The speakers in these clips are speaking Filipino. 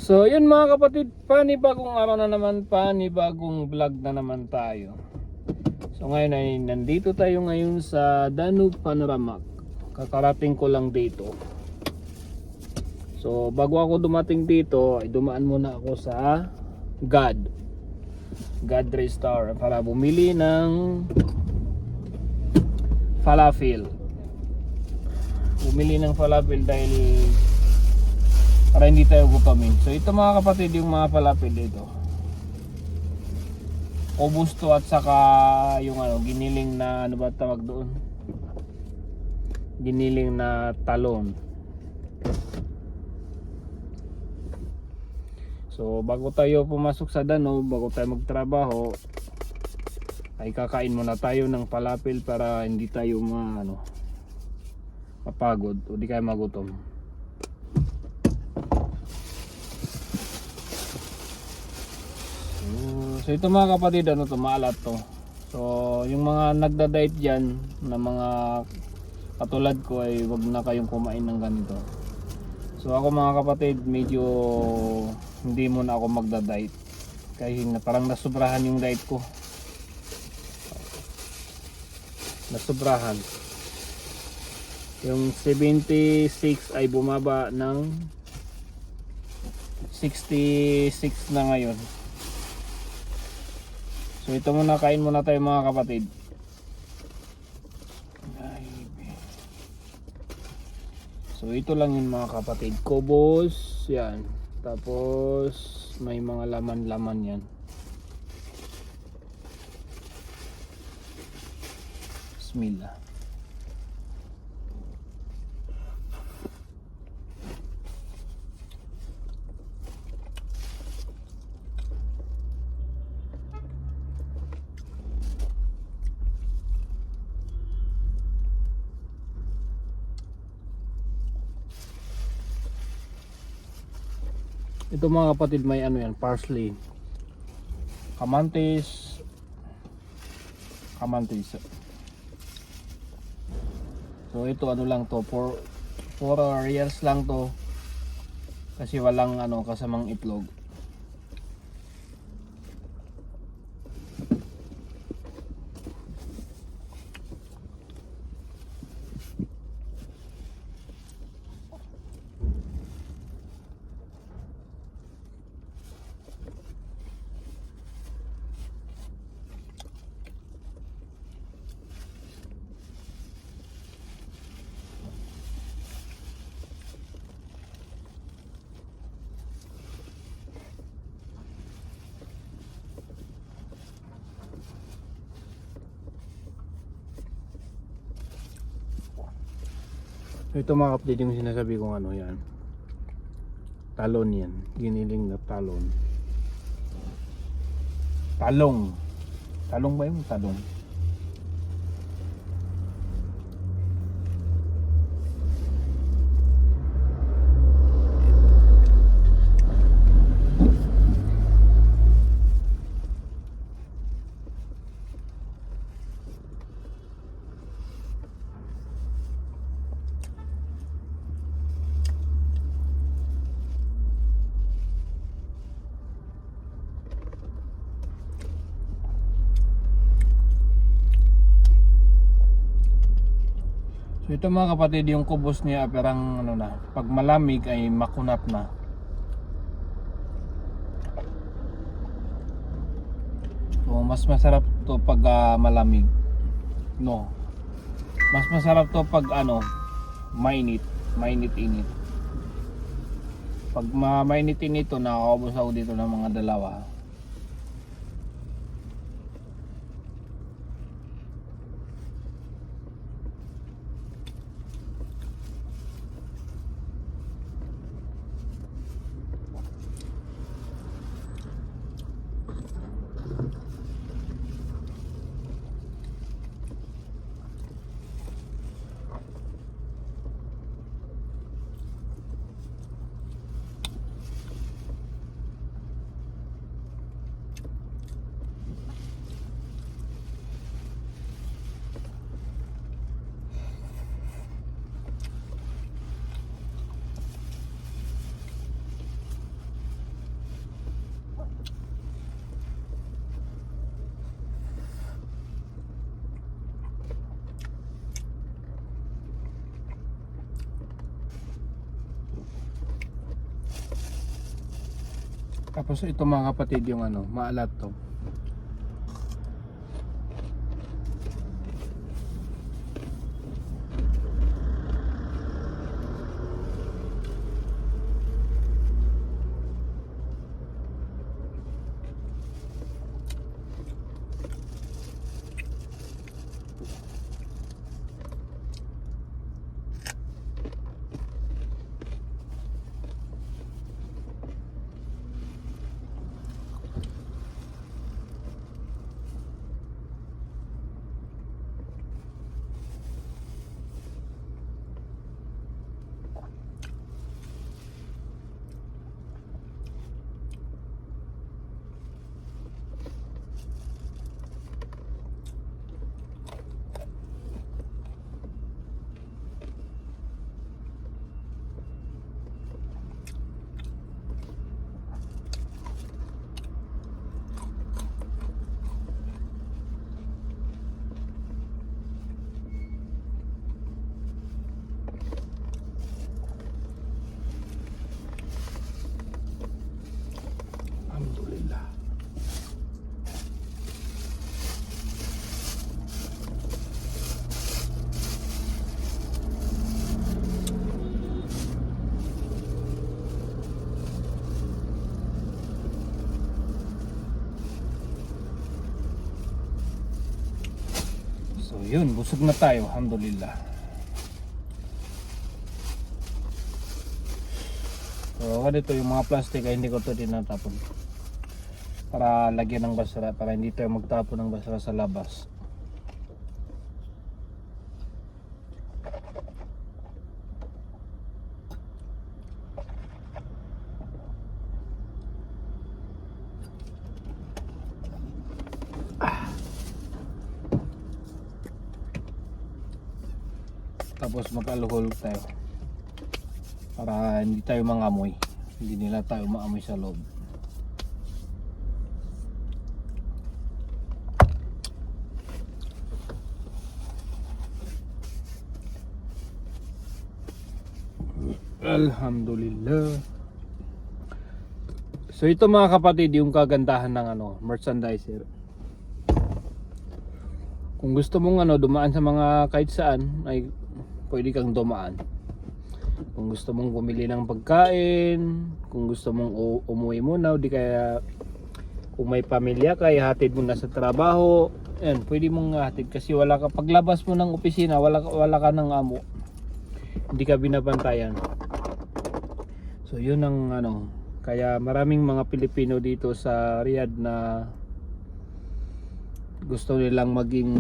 So yun mga kapatid, panibagong araw na naman, panibagong vlog na naman tayo. So ngayon ay nandito tayo ngayon sa Danube Panorama. Kakarating ko lang dito. So bago ako dumating dito ay dumaan muna ako sa God Restaurant para bumili ng falafel. Bumili ng falafel dahil para hindi tayo gupamin. So ito mga kapatid, yung mga falafel dito, obusto at saka yung giniling na ano ba tawag doon, giniling na talon. So bago tayo pumasok sa Danube, bago tayo magtrabaho, ay kakain muna tayo ng falafel para hindi tayo mapagod o di kayo magutom. So ito mga kapatid, maalat to. So yung mga nagda-diet dyan na mga katulad ko ay wag na kayong kumain ng ganito. So ako mga kapatid, medyo hindi muna ako magda-diet kasi parang nasubrahan yung diet ko. Nasubrahan. Yung 76 ay bumaba ng 66 na ngayon. So ito muna, kain muna tayo mga kapatid. So ito lang yun mga kapatid, kubos yan, tapos may mga laman-laman yan. Bismillah. Ito mga kapatid, may yan, parsley, kamantis. So ito lang to, for years lang to kasi walang kasamang itlog. So ito mga kapatid, yung sinasabi kong yan, talon yan, giniling na talon. Talong ba yung talon? So ito mga kapatid, yung kubos niya parang pag malamig ay makunat na. So mas masarap to pag malamig. No. Mas masarap to pag mainit-init. Pag mainit-init to, nakakaubos ako dito ng mga dalawa. Tapos ito mga kapatid yung ano, maalat to. Alhamdulillah. So yun, busog na tayo, alhamdulillah. So ganito yung mga plastic ay hindi ko to tinatapon para lagyan ng basura, para hindi tayo magtapon ng basura sa labas. Tapos mag-alcohol tayo para hindi tayo mangamoy, hindi nila tayo maamoy sa loob. Alhamdulillah. So ito mga kapatid yung kagandahan ng ano, merchandiser. Kung gusto mong ano, dumaan sa mga kahit saan ay pwede kang dumaan. Kung gusto mong bumili ng pagkain, kung gusto mong umuwi muna, o di kaya kung may pamilya ka, ihatid mo na sa trabaho, yan, pwede mong hatid kasi wala ka, paglabas mo ng opisina, wala ka ng amo, hindi ka binabantayan. So yun ang ano, kaya maraming mga Pilipino dito sa Riyadh na gusto nilang maging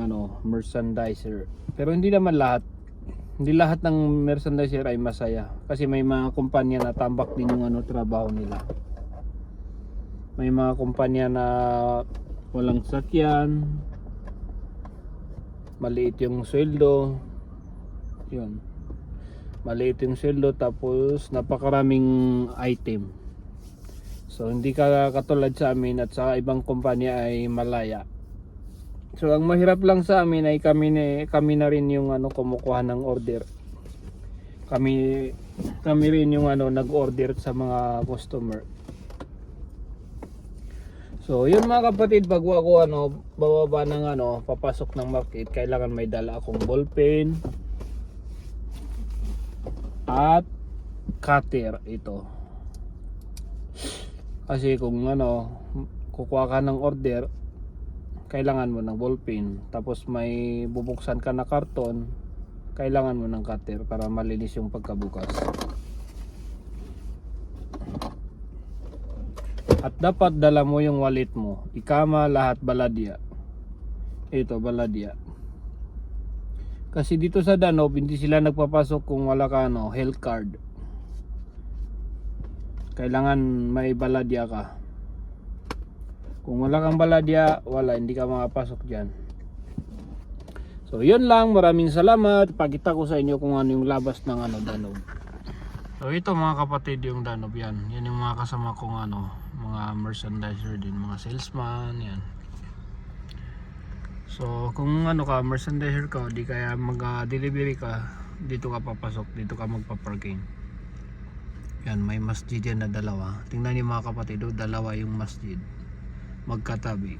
ano, merchandiser. Pero hindi naman lahat. Hindi lahat ng merchandiser ay masaya kasi may mga kumpanya na tambak din yung ano, trabaho nila. May mga kumpanya na walang sakyan, maliit yung sweldo. Yun. Maliit yung sweldo tapos napakaraming item. So hindi ka katulad sa amin at sa ibang kumpanya ay malaya. So ang mahirap lang sa amin ay kami na rin yung ano, kumukuha ng order. Kami rin yung ano, nag-order sa mga customer. So yun mga kapatid, pag ako ano, bababa ng ano, papasok ng market, kailangan may dala akong ballpen at cutter ito. Kasi kung ano, kukuha ka ng order, kailangan mo ng ballpen, tapos may bubuksan ka na karton, kailangan mo ng cutter para malinis yung pagkabukas. At dapat dala mo yung wallet mo, ikama lahat baladya. Ito baladya. Kasi dito sa Danube hindi sila nagpapasok kung wala ka ano, health card. Kailangan may baladya ka. Kung wala kang baladya, wala, hindi ka makapasok dyan. So yun lang, maraming salamat. Pakita ko sa inyo kung ano yung labas ng ano, Danube. So ito mga kapatid yung Danube, yan. Yan yung mga kasama kong ano, mga merchandiser din, mga salesman, yan. So kung ano ka, merchandiser ka, di kaya mag-delivery ka, dito ka papasok, dito ka magpa-parking. Yan, may masjid yan na dalawa. Tingnan niyo mga kapatid, dalawa yung masjid magkatabi.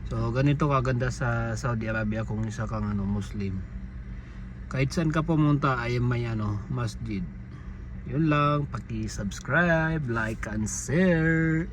So ganito kaganda sa Saudi Arabia kung isa kang Muslim. Kahit saan ka pumunta ay may masjid. Yun lang, paki-subscribe, like and share.